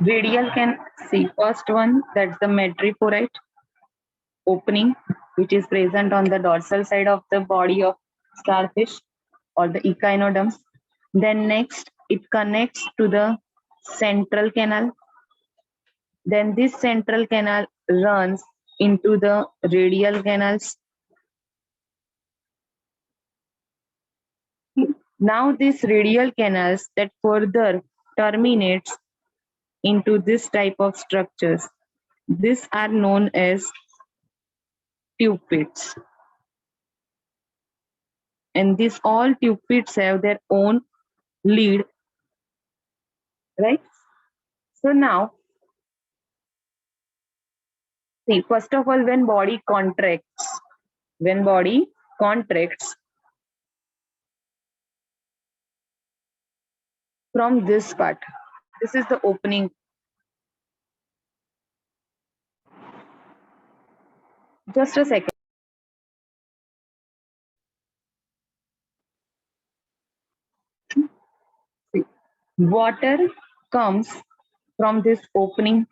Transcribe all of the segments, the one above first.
Radial can see first one, that's the madreporite opening, which is present on the dorsal side of the body of starfish or the echinoderms. Then next, it connects to the central canal. Then this central canal runs into the radial canals. Now these radial canals that further terminates into this type of structures. These are known as tube pits. And these all tube pits have their own lead, right? So now, see, first of all, when body contracts from this part, this is the opening. Just a second. See, water comes from this opening.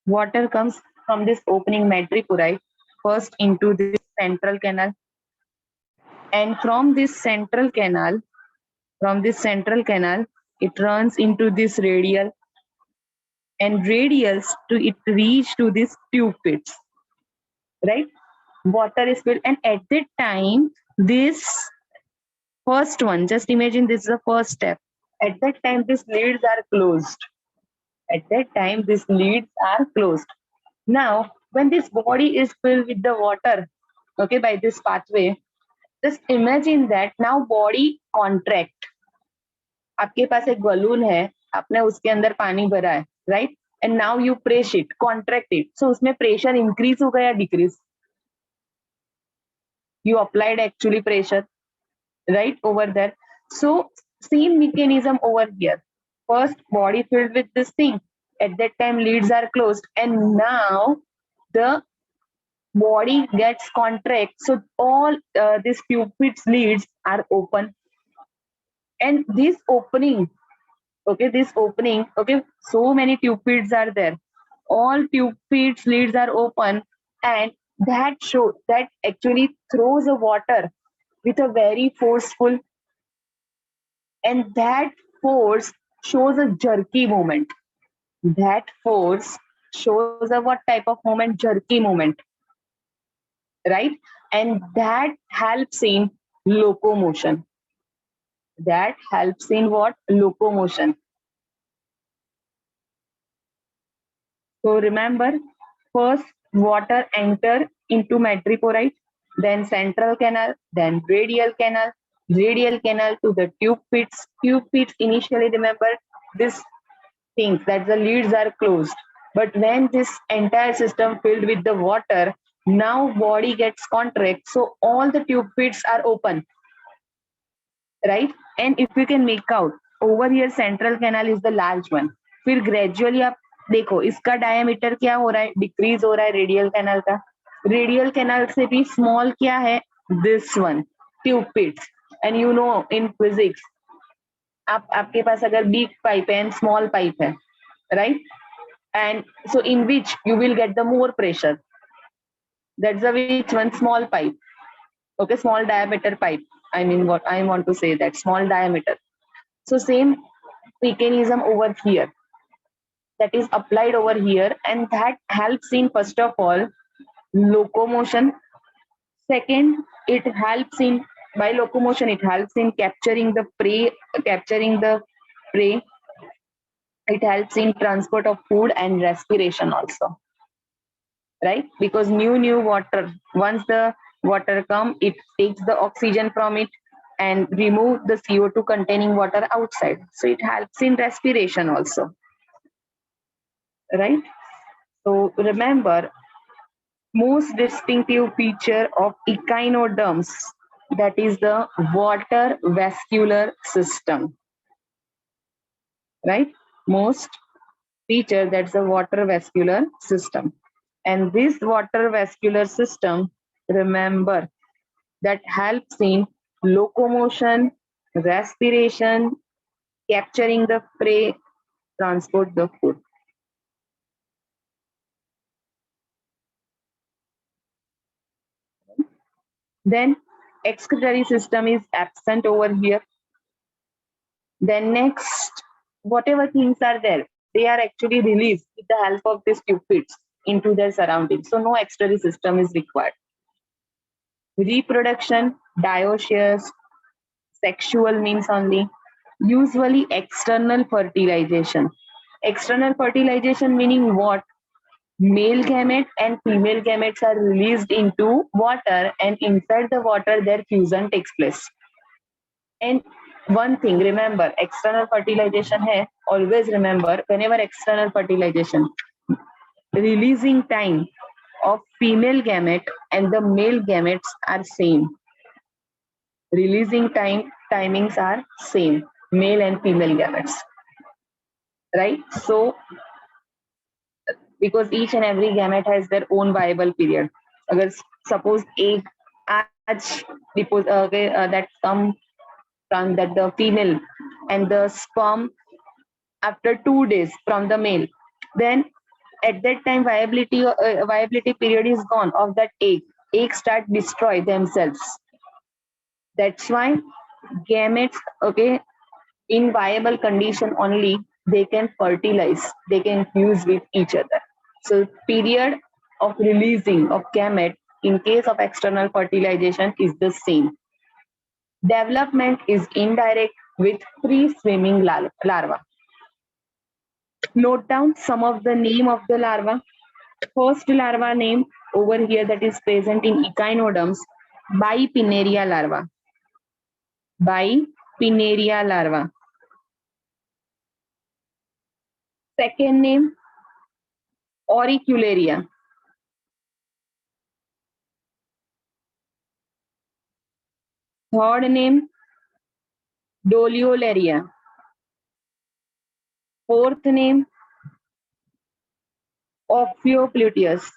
Water comes from this opening madreporite first into this central canal, and from this central canal, it runs into this radial, and radials to it reach to this tube pits, right? Water is filled, and at that time, this first one, just imagine this is the first step. At that time, these leads are closed. At that time, these leads are closed. Now, when this body is filled with the water, okay, by this pathway, just imagine that now body contract. आपके पास एक balloon है, आपने उसके अंदर पानी भरा है, right? And now you press it, contract it. So उसमें प्रेशर इंक्रीज होगा या decrease? You applied actually pressure, right, over there. So same mechanism over here. First body filled with this thing. At that time leads are closed, and now the body gets contract. So all these pupils leads are open, and this opening, okay, so many tupids are there. All tupids leads are open, and that actually throws the water with a very forceful, and that force shows a jerky movement. That force shows a what type of movement? Jerky movement, right? And that helps in locomotion. That helps in what? Locomotion. So remember, first water enter into madreporite, then central canal, then radial canal to the tube pits. Tube pits initially, remember this things that the leads are closed. But when this entire system filled with the water, now body gets contract. So all the tube pits are open, right? And if you can make out, over here central canal is the large one. फिर gradually आप देखो इसका diameter क्या हो रहा है? Decrease हो रहा है रेडियल कैनाल का. रेडियल कैनाल से भी small क्या है? This one, tube pits. And you know in physics, आपके पास अगर big pipe है and small pipe है, right? And so in which you will get the more pressure? That's the which one? Small pipe. Okay, small diameter pipe. I mean, what I want to say, that small diameter. So same mechanism over here, that is applied over here, and that helps in, first of all, locomotion. Second, it helps in, by locomotion, it helps in capturing the prey. It helps in transport of food and respiration also, right? Because new water, once the water come, it takes the oxygen from it and remove the CO2 containing water outside. So it helps in respiration also, right? So remember, most distinctive feature of echinoderms, that is the water vascular system, right? Most feature, that's the water vascular system. And this water vascular system, remember, that helps in locomotion, respiration, capturing the prey, transport the food. Then excretory system is absent over here. Then next, whatever things are there, they are actually released with the help of these cupids into their surroundings. So no excretory system is required. Reproduction, dioecious, sexual means only, usually external fertilization. External fertilization meaning what? Male gamete and female gametes are released into water, and inside the water their fusion takes place. And one thing, remember, external fertilization hai, always remember, whenever external fertilization, releasing time of female gamete and the male gametes are same. Releasing timings are same, male and female gametes, right? So because each and every gamete has their own viable period. Agar suppose egg आज that come from that the female and the sperm after 2 days from the male, then at that time viability period is gone of that egg. Eggs start destroy themselves. That's why gametes, okay, in viable condition only they can fertilize, they can fuse with each other. So period of releasing of gamete in case of external fertilization is the same. Development is indirect with free swimming larva. Note down some of the name of the larva. First larva name over here that is present in echinoderms, Bipinnaria larva. Bipinnaria larva. Second name, Auricularia. Third name, Doliolaria. Fourth name, Ophiopluteus.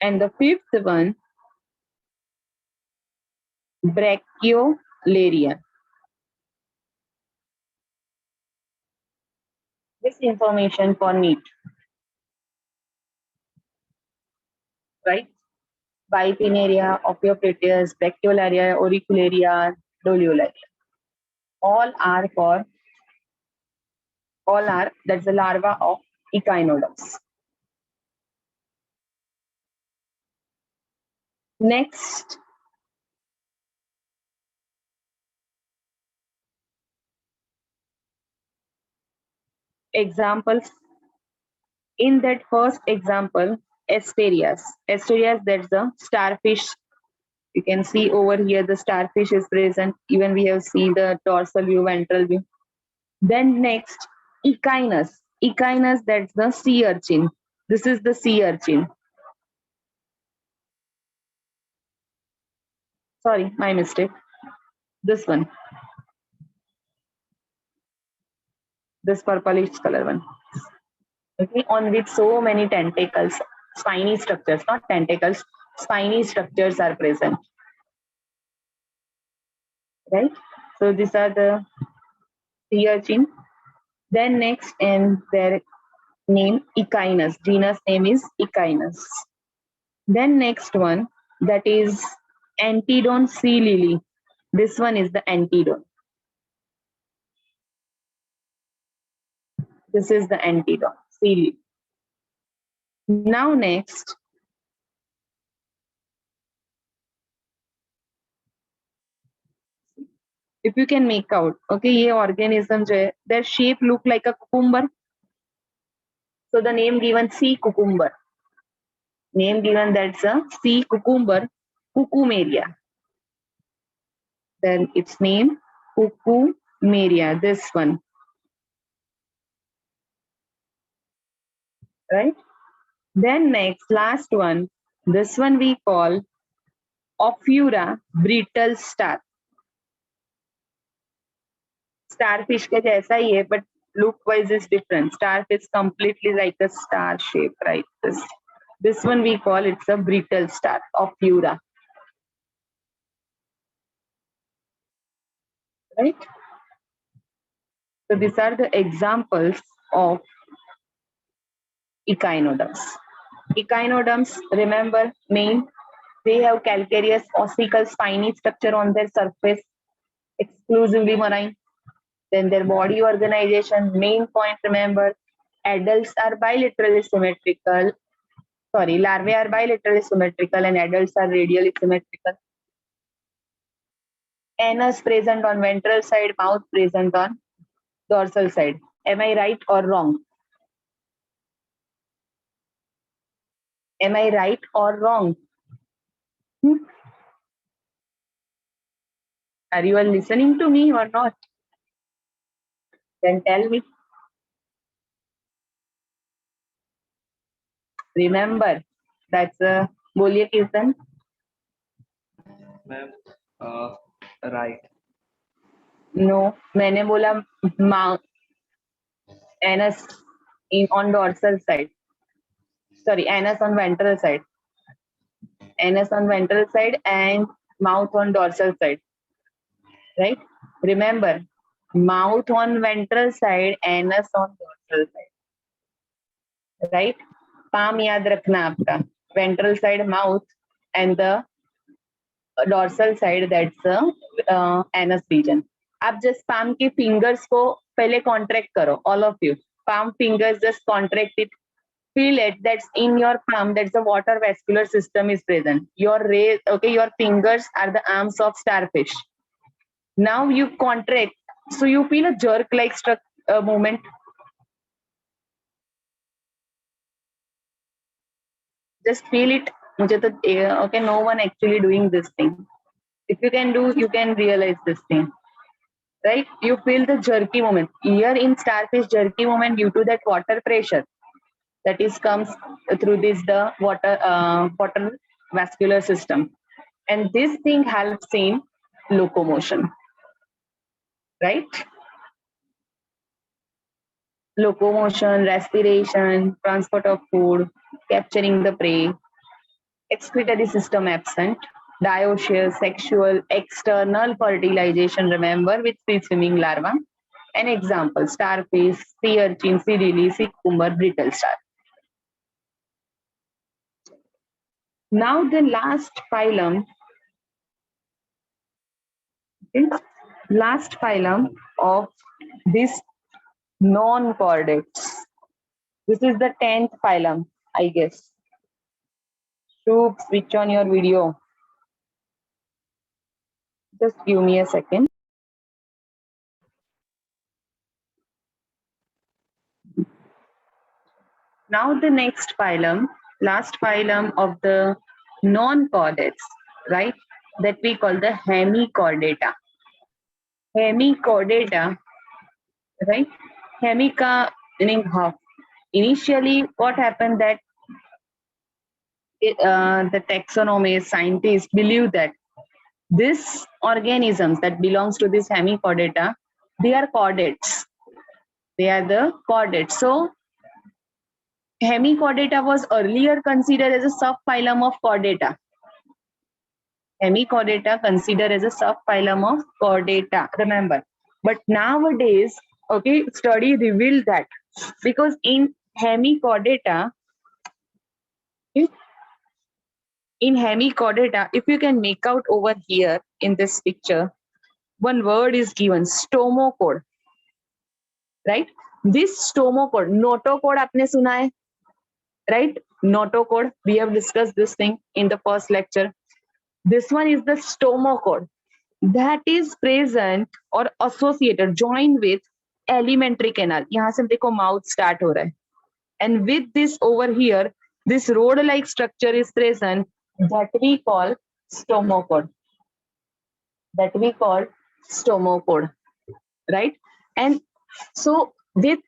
And the fifth one, Brachyolaria. This information for NEET, right? Bipinnaria, Ophiopluteus, Brachyolaria, Auricularia, Doliolaria. All are that's the larva of echinoderms. Next, examples. In that first example, Asterias. Asterias, that's the starfish. You can see over here the starfish is present. Even we have seen the dorsal view, ventral view. Then next, Echinus. Echinus, that's the sea urchin. This is the sea urchin. Sorry, my mistake. This one. This purplish color one. Okay, on which so many tentacles, spiny structures, not tentacles, spiny structures are present. Right? So these are the sea urchin. Then next, and their name Echinus. Genus name is Echinus. Then next one, that is Antedon sea lily. This one is the Antedon. This is the Antedon sea lily. Now next, if you can make out, okay, ये organism जो है, their shape look like a cucumber. So the name given sea cucumber. Name given, that's a sea cucumber, Cucumeria. Then its name Cucumeria, this one. Right? Then next, last one, this one we call Ophiura brittle star. Starfish के जैसा ही है, but look wise is different. Starfish is completely like a star shape, right? This one we call it's a brittle star, Ophiura. right? So these are the examples of echinoderms. Echinoderms, remember, main, they have calcareous ossical spiny structure on their surface, exclusively marine. Then their body organization, main point, remember, adults are bilaterally symmetrical. Sorry, larvae are bilaterally symmetrical and adults are radially symmetrical. Anus present on ventral side, mouth present on dorsal side. Am I right or wrong? Am I right or wrong? Are you all listening to me or not? Then tell me. Remember, that's a बोलिए कीर्तन. Ma'am right. No, मैंने बोला mouth, anus on dorsal side. Sorry, anus on ventral side. Anus on ventral side and mouth on dorsal side. Right? Remember, mouth on ventral side, anus on dorsal side. Right? Palm याद रखना आपका. Ventral side mouth and the dorsal side, that's the anus region. आप just palm के fingers को पहले contract करो, all of you. Palm fingers just contract it. Feel it. That's in your palm. That's the water vascular system is present. Your rays, okay, your fingers are the arms of starfish. Now you contract, so you feel a jerk-like movement. Just feel it. मुझे तो okay, no one actually doing this thing. If you can do, you can realize this thing. Right? You feel the jerky movement. Here in starfish, jerky movement due to that water pressure that is comes through the water vascular system, and this thing helps in locomotion. Right? Locomotion, respiration, transport of food, capturing the prey. Excretory system absent. Dioecious, sexual, external fertilization, remember, with free-swimming larva. An example, starfish, sea urchin, sea lily, sea cucumber, brittle star. Now the last phylum, okay, last phylum of this non-chordates. This is the 10th phylum, I guess. Shubh, switch on your video. Just give me a second. Now the next phylum, last phylum of the non-chordates, right? That we call the hemichordata. Hemichordata, right? Hemica meaning half. Initially, what happened that the taxonomists, scientists believe that these organisms that belongs to this hemichordata, they are chordates. They are the chordates. So hemichordata was earlier considered as a subphylum of chordata. Hemichordata considered as a subphylum of chordata, remember. But nowadays, okay, study revealed that because in hemichordata, if you can make out over here in this picture, one word is given, stomachord, right? This stomachord, notochord आपने सुना है, right? Notochord, we have discussed this thing in the first lecture. This one is the stomachord that is present or associated, joined with alimentary canal. यहाँ से देखो mouth start हो रहा है. And with this over here, this road-like structure is present that we call stomachord. That we call stomachord, right? And so this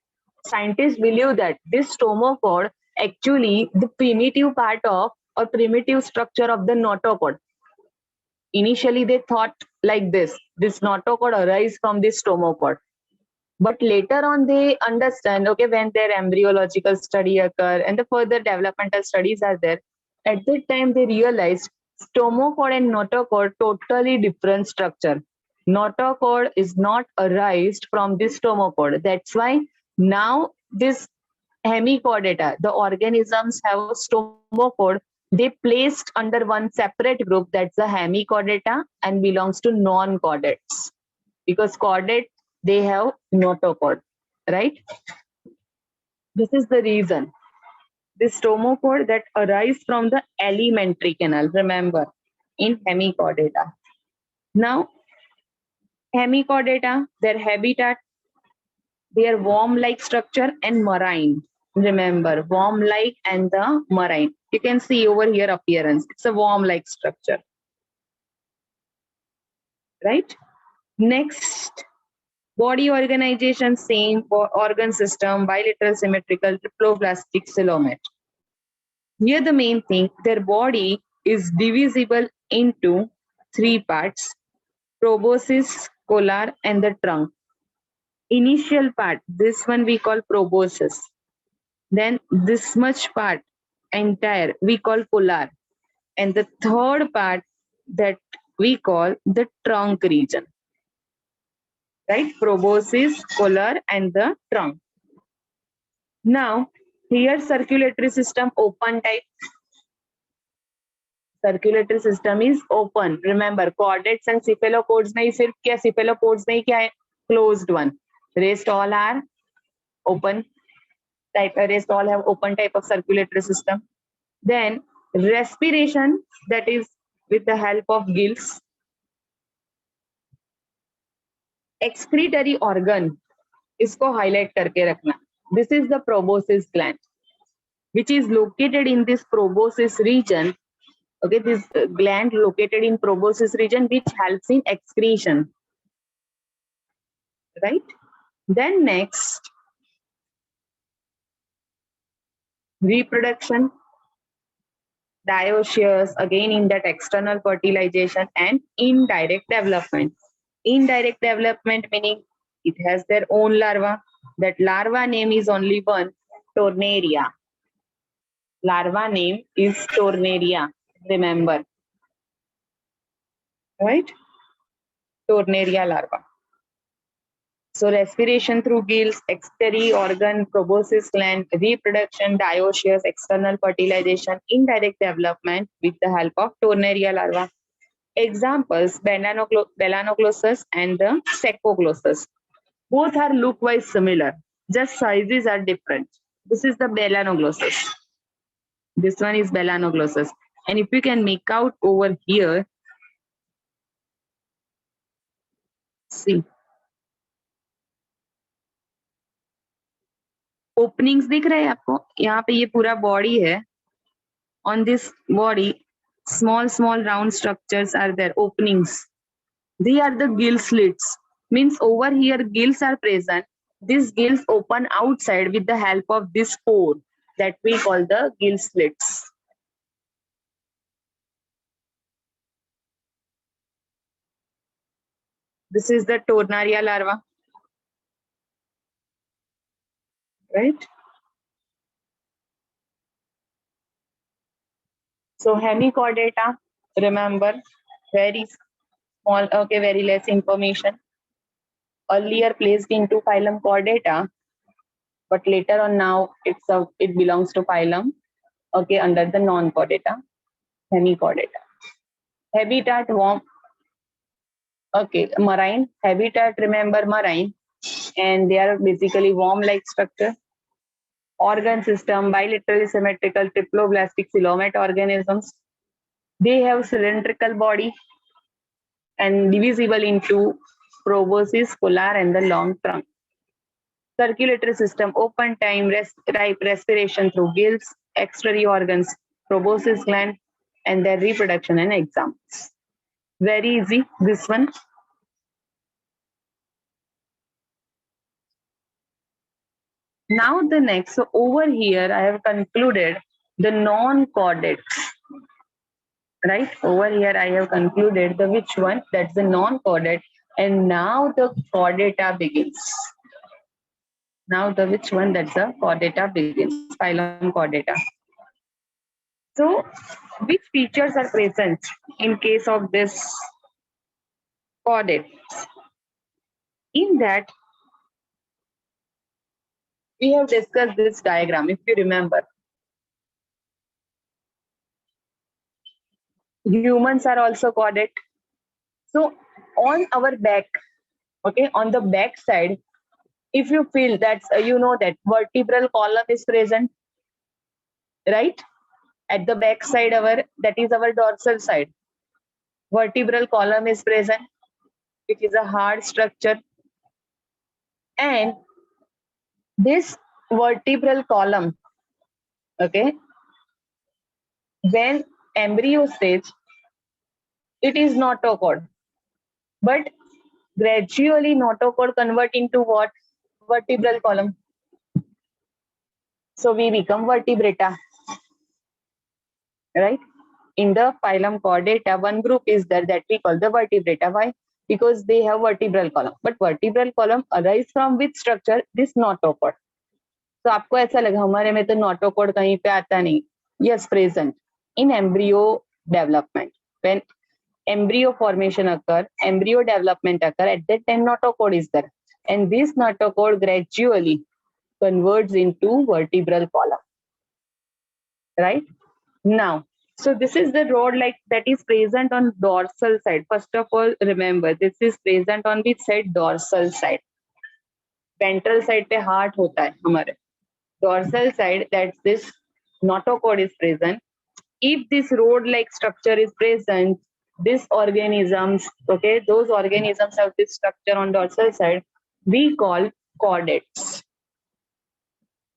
scientists believe that this stomachord actually the primitive part of or primitive structure of the notochord. Initially, they thought like this notochord arises from this stomachord. But later on, they understand, okay, when their embryological study occur and the further developmental studies are there, at that time they realized stomachord and notochord totally different structure. Notochord is not arised from this stomachord. That's why now this hemichordata, the organisms have a stomachord. They placed under one separate group, that's the hemichordata, and belongs to non-chordates. Because chordate, they have notochord, right? This is the reason. This stomachord that arise from the alimentary canal, remember, in hemichordata. Now, hemichordata, their habitat, they are worm-like structure and marine. Remember, worm-like and the marine. You can see over here appearance. It's a worm-like structure. Right? Next, body organization, same for organ system, bilateral symmetrical, triploblastic coelomate. Here the main thing, their body is divisible into three parts: proboscis, collar, and the trunk. Initial part, this one we call proboscis. Then this much part, entire, we call collar. And the third part that we call the trunk region. Right? Proboscis, collar, and the trunk. Now, here circulatory system open type. Circulatory system is open. Remember, chordates and cephalopods नहीं सिर्फ क्या cephalopods नहीं क्या है closed one. Rest all are open type. Rest all have open type of circulatory system. Then respiration, that is with the help of gills. Excretory organ, इसको highlight करके रखना. This is the proboscis gland, which is located in this proboscis region. Okay, this gland located in proboscis region, which helps in excretion. Right? Then next, reproduction, dioecious, again in that external fertilization, and indirect development. Indirect development meaning it has their own larva. That larva name is only one, Tornaria. Larva name is Tornaria, remember. Right? Tornaria larva. So respiration through gills, excretory organ, proboscis gland, reproduction, dioecious, external fertilization, indirect development with the help of Tornaria larva. Examples, Belanoglossus and the Secoglossus. Both are look-wise similar, just sizes are different. This is the Belanoglossus. This one is Belanoglossus. And if you can make out over here, see. Openings दिख रहे हैं आपको? यहाँ पे ये पूरा body है. On this body, small round structures are there, openings. They are the gill slits. Means over here gills are present. These gills open outside with the help of this pore that we call the gill slits. This is the Tornaria larva. Right? So hemichordata, remember, very small, okay, very less information. Earlier placed into phylum Chordata, but later on now it belongs to phylum, okay, under the non-chordata, hemichordata. Habitat worm, okay, marine. Habitat, remember, marine, and they are basically worm-like structure. Organ system, bilaterally symmetrical, triploblastic coelomate organisms. They have cylindrical body and divisible into proboscis, collar, and the long trunk. Circulatory system, open time, respiration through gills, extratory organs, proboscis gland, and their reproduction and examples. Very easy, this one. Now the next, so over here I have concluded the non-chordates. Right, over here I have concluded the which one, that's the non-chordate, and now the chordata begins. Now the which one, that's the chordata begins, phylum Chordata. So which features are present in case of this chordates. In that, we have discussed this diagram, if you remember. Humans are also chordate. So on our back, okay, on the back side, if you feel that you know that vertebral column is present, right? At the back side, that is our dorsal side. Vertebral column is present, which is a hard structure. And this vertebral column, okay, when embryo stage, it is notochord. But gradually notochord convert into what? Vertebral column. So we become vertebrata, right? In the phylum Chordata, one group is there that we call the vertebrata. Why? Because they have vertebral column. But vertebral column arise from which structure? This notochord. So आपको ऐसा लगा हमारे में तो notochord कहीं पे आता नहीं. Yes, present in embryo development. When embryo formation occur, embryo development occur, at that time notochord is there. And this notochord gradually converts into vertebral column. Right? Now, so this is the rod like that is present on dorsal side. First of all, remember this is present on which side? Dorsal side. Ventral side पे heart होता है हमारे. Dorsal side, that's this notochord is present. If this rod-like structure is present, these organisms, okay, those organisms have this structure on dorsal side, we call chordates.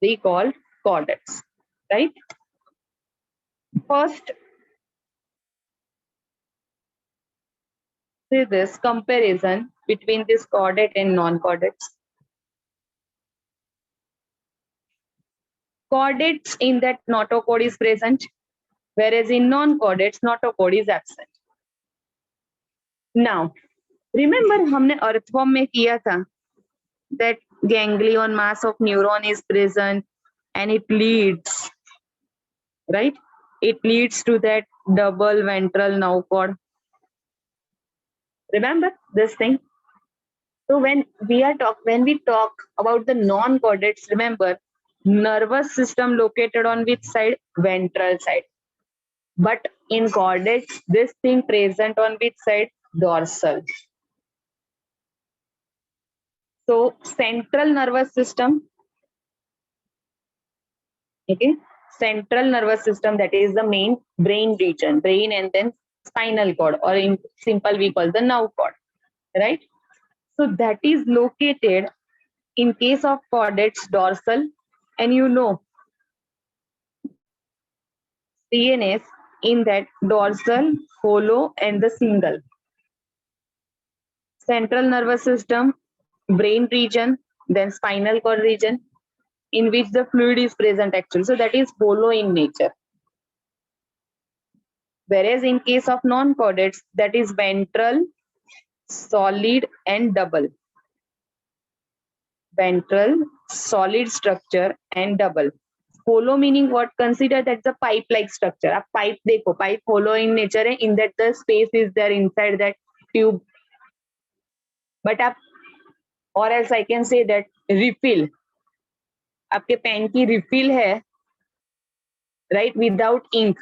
We call chordates, right? First, see this comparison between this chordate and non-chordates. Chordates in that notochord is present, whereas in non-chordates, notochord is absent. Now, remember हमने earthworm में किया था that ganglion mass of neuron is present and it leads, right? It leads to that double ventral nerve cord. Remember this thing? So when we talk about the non-chordates, remember nervous system located on which side? Ventral side. But in chordates, this thing present on which side? Dorsal. So central nervous system, okay, central nervous system, that is the main brain region, brain and then spinal cord, or in simple we call the nerve cord, right? So that is located in case of chordates dorsal, and you know CNS in that dorsal, hollow and the single. Central nervous system, brain region, then spinal cord region, in which the fluid is present actually. So that is hollow in nature. Whereas in case of non-chordates, that is ventral, solid and double. Ventral, solid structure and double. Hollow meaning what? Consider that's a pipe-like structure. A pipe देखो, pipe hollow in nature है, in that the space is there inside that tube. But आप, or else I can say that refill. आपके pen की refill है, right? Without ink.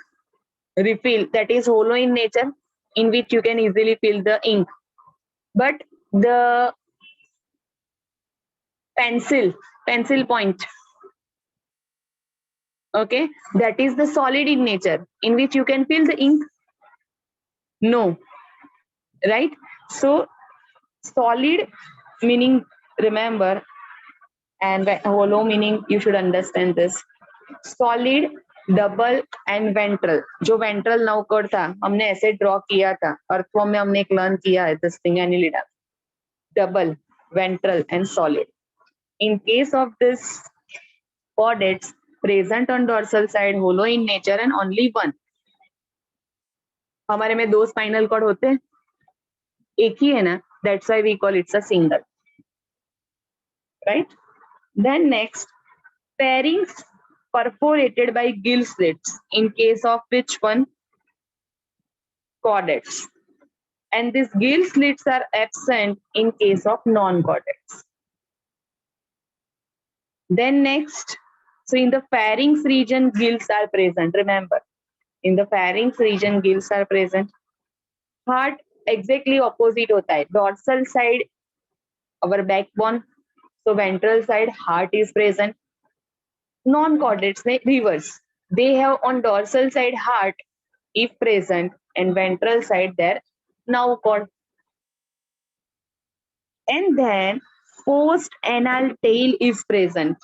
Refill, that is hollow in nature, in which you can easily fill the ink. But the pencil point, okay, that is the solid in nature, in which you can fill the ink. No, right? So solid meaning, remember, and hollow meaning, you should understand this. Solid, double and ventral. जो ventral nerve cord था हमने ऐसे draw किया था, earthworm में हमने एक learn किया है this thing, Annelida. Double, ventral and solid. In case of this chordates present on dorsal side, hollow in nature and only one. हमारे में दो स्पाइनल कॉर्ड होते हैं, एक ही है ना, that's why we call it a single, right? Then next, pharynx perforated by gill slits, in case of which one? Chordates. and these gill slits are absent in case of non-chordates. Then next, so in the pharynx region, gills are present. Remember, in the pharynx region, gills are present. Heart exactly opposite होता है. Dorsal side, our backbone. So ventral side, heart is present. Non-chordates में reverse. They have on dorsal side heart if present and ventral side there now chord. And then post anal tail is present.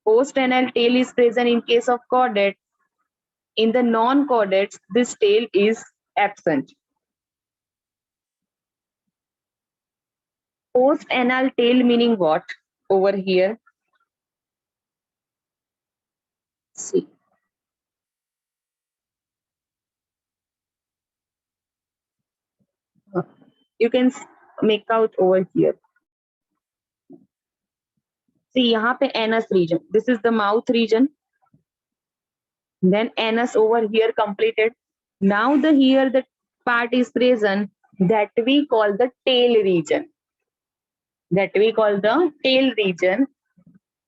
Post anal tail is present in case of chordate. In the non-chordates, this tail is absent. Post anal tail meaning what? Over here. See. You can make out over here. See, यहाँ पे anus region. This is the mouth region. Then anus over here completed. Now the part is present that we call the tail region. That we call the tail region.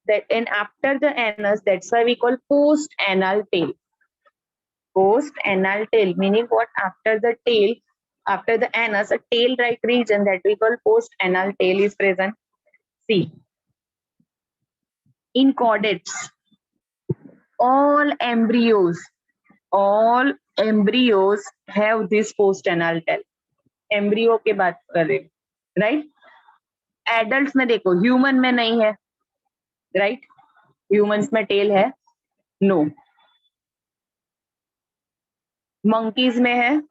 That and after the anus, that's why we call post anal tail. Post anal tail meaning what? After the tail, after the anus, a tail-like region that we call post anal tail is present. See, in chordates, all embryos have this post anal tail. Embryo के बात कर रहे, right? Adults में देखो, human में नहीं है, right? Humans में tail है, no. Monkeys में है,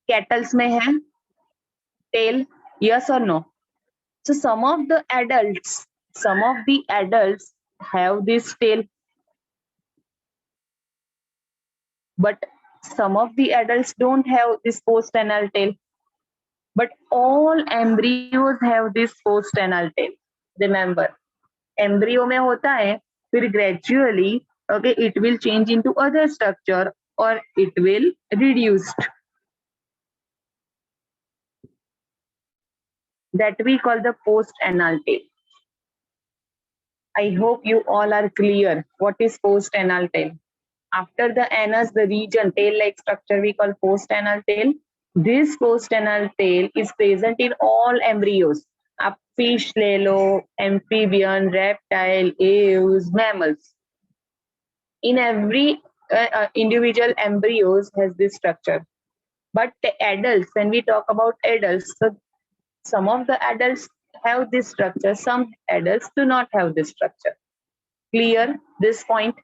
cattles में है, tail, yes or no? So some of the adults have this tail, but some of the adults don't have this post anal tail. But all embryos have this post anal tail. Remember, embryo में होता है, फिर gradually, okay, it will change into other structure or it will reduced. That we call the post anal tail. I hope you all are clear what is post anal tail. After the anus, the region tail-like structure we call post anal tail. This post anal tail is present in all embryos. Up fish ले लो, amphibian, reptile, eels, mammals. In every individual embryos has this structure. But the adults, when we talk about adults, so some of the adults have this structure, some adults do not have this structure. Clear this point?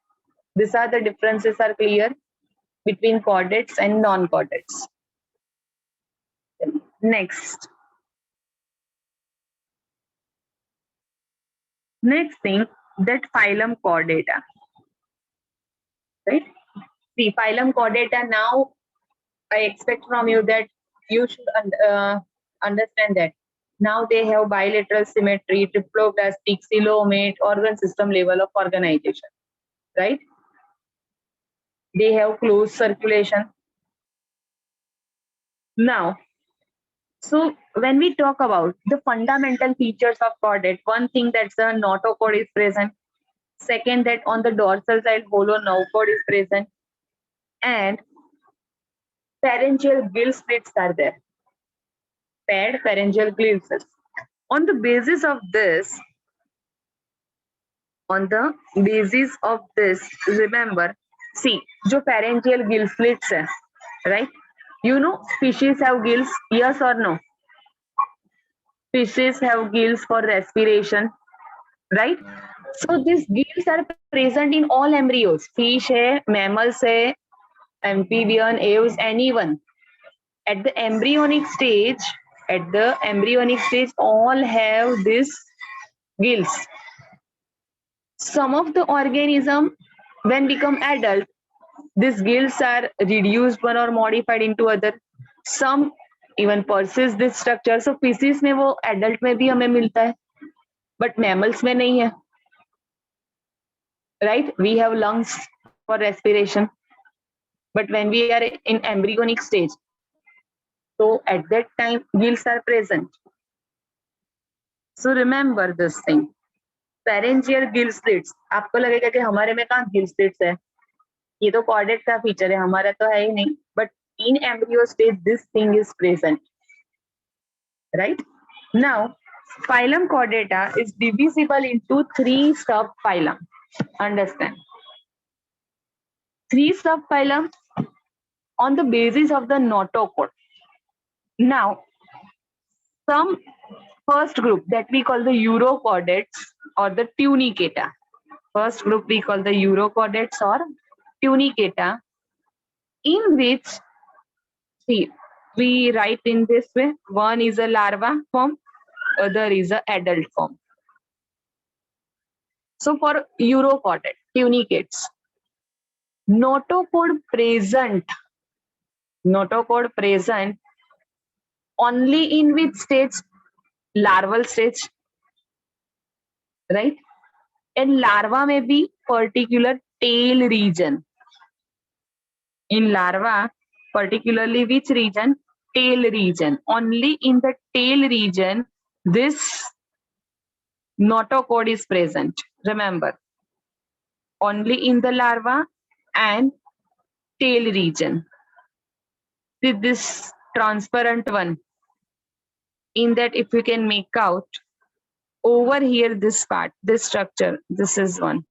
These are the differences are clear between chordates and non-chordates. Next thing, that phylum Chordata. Right? See, phylum Chordata, now I expect from you that you should understand that. Now they have bilateral symmetry, triploblastic, coelomate, organ system level of organization. Right? They have closed circulation. Now, so when we talk about the fundamental features of chordate, one thing that's a notochord is present. Second, that on the dorsal side, hollow nerve cord is present. And pharyngeal gill slits are there. Paired pharyngeal gill slits. On the basis of this, remember, see, जो pharyngeal gill slits है, right? You know, fishes have gills, yes or no? Fishes have gills for respiration, right? So these gills are present in all embryos. Fish hai, mammals hai, amphibian, eels, anyone. At the embryonic stage, all have these gills. Some of the organism, when become adult, these gills are reduced one or modified into other. Some even persist this structure. So species में वो adult में भी हमें मिलता है, but mammals में नहीं है. Right? We have lungs for respiration, but when we are in embryonic stage, So at that time, gills are present. So remember this thing. Pharyngeal gill slits. आपको लगेगा कि हमारे में कहाँ gill slits है? ये तो chordate का feature है, हमारा तो है ही नहीं. But in embryo stage, this thing is present. Right? Now, phylum Chordata is divisible into 3 subphylum. Understand? 3 subphylum on the basis of the notochord. Now, some first group that we call the urochordates or the tunicata. First group we call the urochordates or tunicata, in which, see, we write in this way: one is a larva form, other is a adult form. So for urochordate, tunicates, notochord present only in which stage? Larval stage, right? And larva may be particular tail region. In larva, particularly which region? Tail region. Only in the tail region, this notochord is present. Remember, only in the larva and tail region. See this transparent one. In that, if you can make out, over here, this part, this structure, this is one.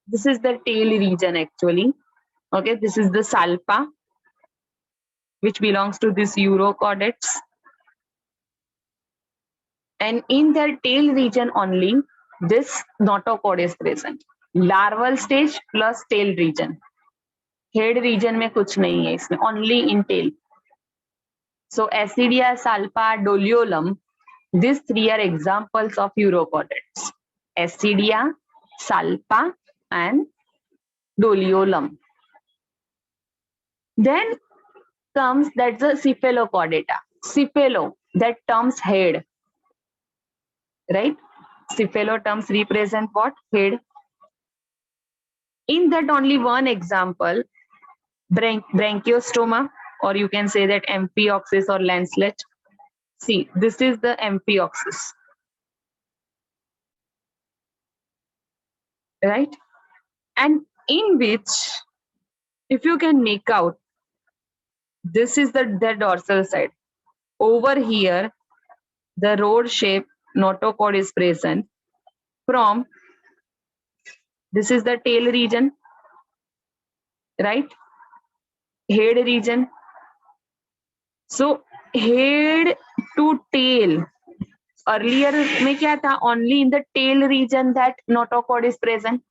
This is the tail region actually. Okay, this is the salpa, which belongs to this urochordates. And in their tail region only, this notochord is present. Larval stage plus tail region. Head region में कुछ नहीं है इसमें, only in tail. So Acidia, Salpa, Doliolum, these 3 are examples of urochordates. Acidia, Salpa, and Doliolum. Then comes, that's the Cephalochordata. Cephalo, that terms head. Right? Cephalo terms represent what? Head. In that, only one example, branchiostoma, or you can say that Amphioxus or Lancelet. See, this is the Amphioxus. Right? And in which, if you can make out, this is the dorsal side. Over here, the rod shape notochord is present. From, this is the tail region, right? Head region. So head to tail. Earlier में क्या था? Only in the tail region that notochord is present.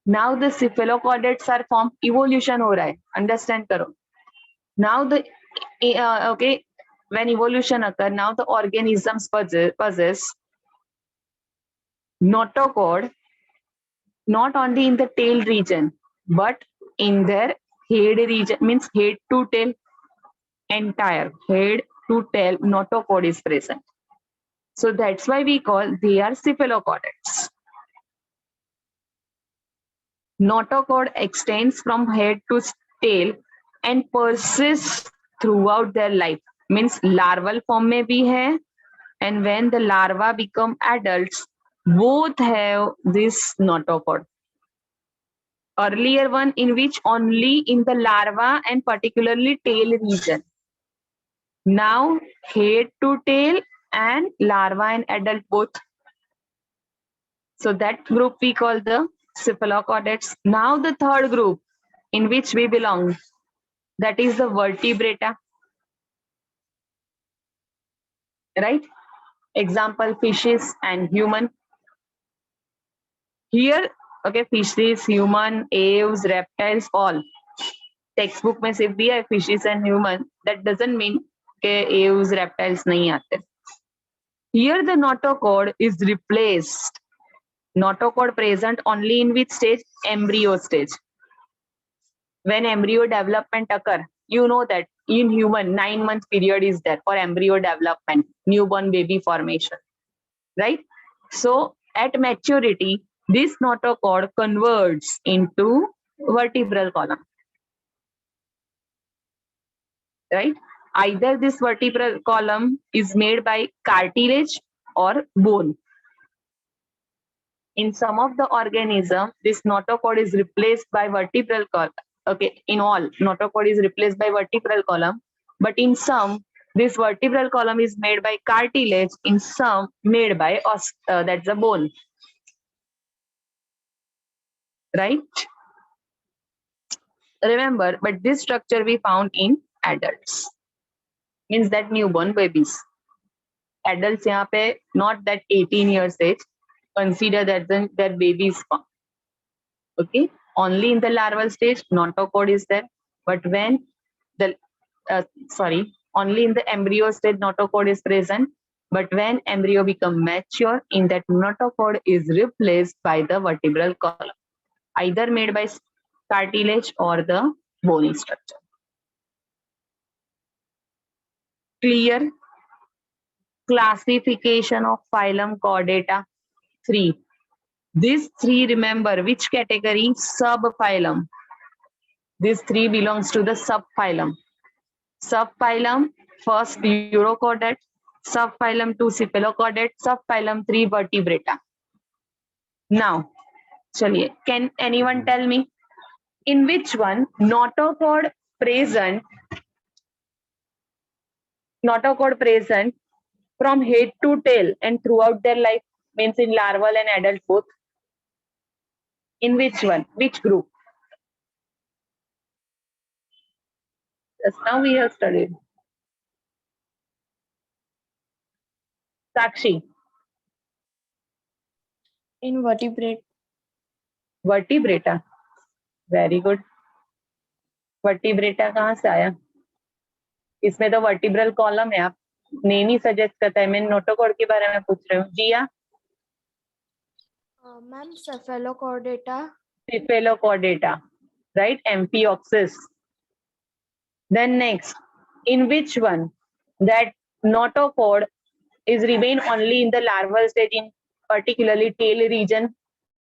Now the cephalochordates are formed. Evolution हो रहा है. Understand करो. Now the okay, when evolution occur, now the organisms possess notochord not only in the tail region but in their head region, means head to tail, entire head to tail notochord is present. So that's why we call they are cephalochordates. Notochord extends from head to tail and persists throughout their life. Means larval form में भी है, and when the larva become adults, both have this notochord. Earlier one in which only in the larva and particularly tail region. Now head to tail and larva and adult both. So that group we call the cephalochordates. Now the third group in which we belong, that is the vertebrata. Right? Example, fishes and human. Here, okay, fishes, human, aves, reptiles, all. Textbook में सिर्फ दिया है fishes and human. That doesn't mean के aves, reptiles नहीं आते. Here the notochord is replaced. Notochord present only in which stage? Embryo stage. When embryo development occur, you know that in human 9-month period is there for embryo development, newborn baby formation, right? So at maturity, this notochord converts into vertebral column, right? Either this vertebral column is made by cartilage or bone. In some of the organism, this notochord is replaced by vertebral column. Okay, in all, notochord is replaced by vertebral column, but in some, this vertebral column is made by cartilage, in some made by that's the bone. Right? Remember, but this structure we found in adults. Means that newborn babies. Adults यहाँ पे not that 18 years age, consider that their baby is found. Okay, only in the larval stage notochord is there, but when the only in the embryo stage notochord is present, but when embryo become mature, in that notochord is replaced by the vertebral column, either made by cartilage or the bony structure. Clear? Classification of phylum Chordata 3. These three, remember which category? Subphylum. These three belongs to the subphylum. Subphylum, first Urochordate, subphylum 2 Cephalochordate, subphylum 3 Vertebrata. Now, chaliye, can anyone tell me in which one notochord present from head to tail and throughout their life, means in larval and adult both? In which one? Which group? Just now we have studied. Sakshi. Invertebrate. Vertebrata. Very good. Vertebrata कहाँ से आया? इसमें तो vertebral column है, आप name ही suggest करता है. मैं नोटोकॉर्ड के बारे में पूछ रही हूँ. जिया? Ma'am, Cephalochordata. Cephalochordata, right? Amphioxus. Then next, in which one that notochord is remain only in the larval stage, in particularly tail region?